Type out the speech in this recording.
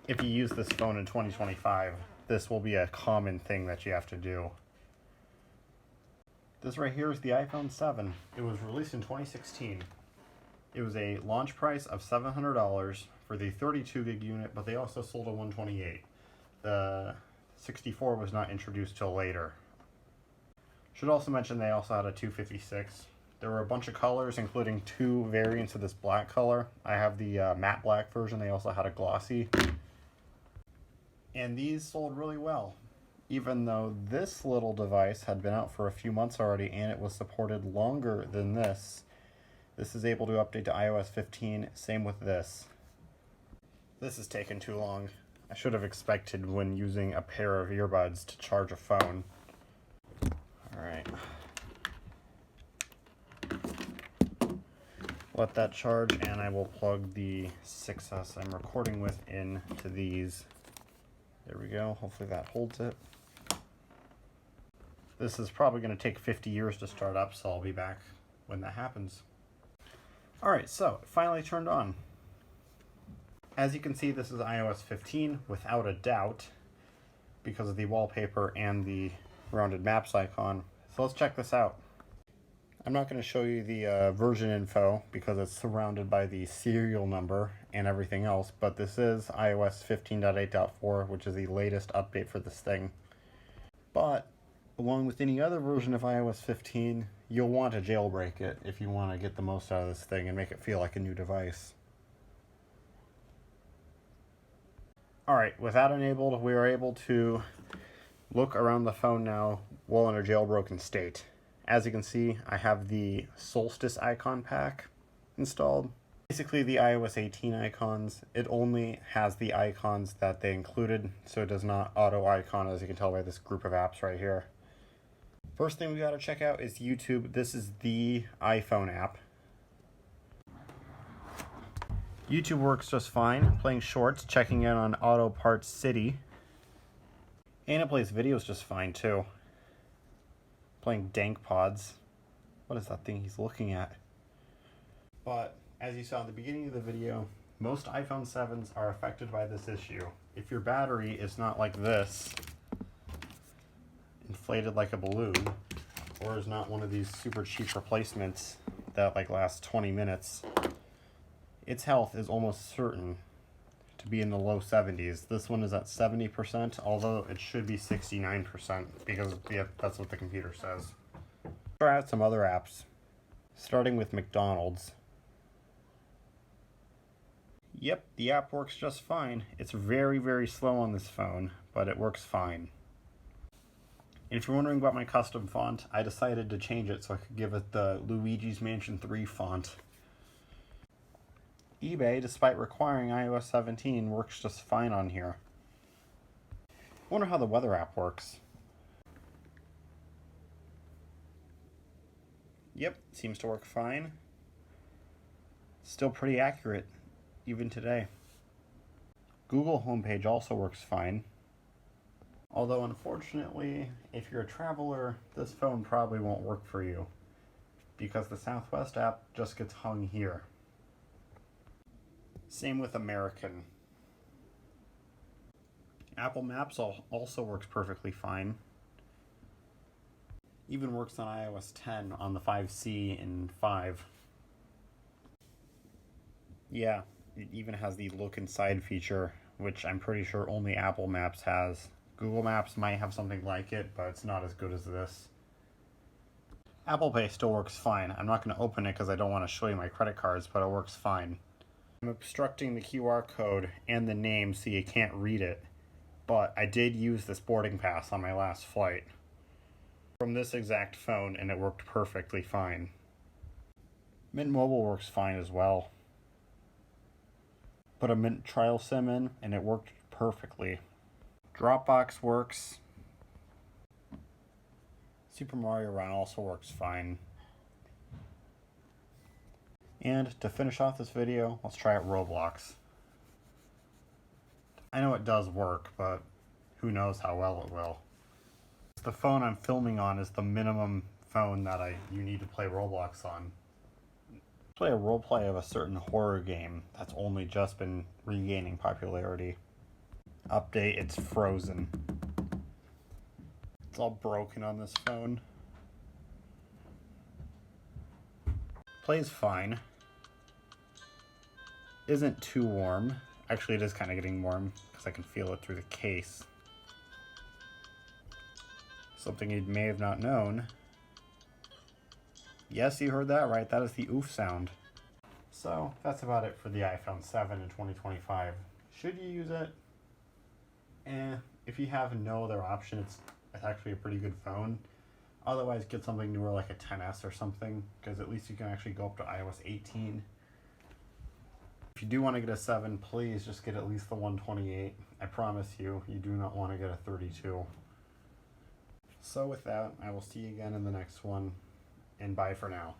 if you use this phone in 2025, this will be a common thing that you have to do. This right here is the iPhone 7. It was released in 2016. It was a launch price of $700 for the 32 gig unit, but they also sold a 128. The 64 was not introduced till later. Should also mention they also had a 256. There were a bunch of colors, including 2 variants of this black color. I have the matte black version. They also had a glossy. And these sold really well, even though this little device had been out for a few months already and it was supported longer than this. This is able to update to iOS 15, same with this. This has taken too long. I should have expected when using a pair of earbuds to charge a phone. Alright. Let that charge and I will plug the 6S I'm recording with into these. There we go, hopefully that holds it. This is probably going to take 50 years to start up, so I'll be back when that happens. Alright, so it finally turned on. As you can see, this is iOS 15 without a doubt because of the wallpaper and the rounded maps icon. So let's check this out. I'm not going to show you the version info because it's surrounded by the serial number and everything else, but this is iOS 15.8.4, which is the latest update for this thing. But along with any other version of iOS 15, you'll want to jailbreak it if you want to get the most out of this thing and make it feel like a new device. Alright, with that enabled, we are able to look around the phone now while in a jailbroken state. As you can see, I have the Solstice icon pack installed. Basically the iOS 18 icons. It only has the icons that they included, so it does not auto icon, as you can tell by this group of apps right here. First thing we gotta check out is YouTube. This is the iPhone app. YouTube works just fine. Playing shorts, checking in on Auto Parts City. And it plays videos just fine too. Playing Dank Pods. What is that thing he's looking at? But as you saw in the beginning of the video, most iPhone 7s are affected by this issue. If your battery is not like this, inflated like a balloon, or is not one of these super cheap replacements that like last 20 minutes, its health is almost certain to be in the low 70s. This one is at 70%, although it should be 69% because that's what the computer says. Try out some other apps, starting with McDonald's. Yep, the app works just fine. It's very, very slow on this phone, but it works fine. And if you're wondering about my custom font, I decided to change it so I could give it the Luigi's Mansion 3 font. eBay, despite requiring iOS 17, works just fine on here. I wonder how the weather app works. Yep, seems to work fine. Still pretty accurate, even today. Google homepage also works fine. Although unfortunately, if you're a traveler, this phone probably won't work for you because the Southwest app just gets hung here. Same with American. Apple Maps also works perfectly fine. Even works on iOS 10 on the 5C and 5. Yeah, it even has the look inside feature, which I'm pretty sure only Apple Maps has. Google Maps might have something like it, but it's not as good as this. Apple Pay still works fine. I'm not going to open it because I don't want to show you my credit cards, but it works fine. I'm obstructing the QR code and the name so you can't read it, but I did use this boarding pass on my last flight from this exact phone and it worked perfectly fine. Mint Mobile works fine as well. Put a Mint trial SIM in and it worked perfectly. Dropbox works. Super Mario Run also works fine. And to finish off this video, let's try out Roblox. I know it does work, but who knows how well it will. The phone I'm filming on is the minimum phone that you need to play Roblox on. Play a roleplay of a certain horror game that's only just been regaining popularity. Update, it's frozen. It's all broken on this phone. Plays fine. Isn't too warm. Actually, it is kind of getting warm because I can feel it through the case. Something you may have not known. Yes, you heard that right. That is the oof sound. So that's about it for the iPhone 7 in 2025. Should you use it? If you have no other option, it's actually a pretty good phone. Otherwise, get something newer like a XS or something, because at least you can actually go up to iOS 18. If you do want to get a 7, please just get at least the 128. I promise you, you do not want to get a 32. So with that, I will see you again in the next one, and bye for now.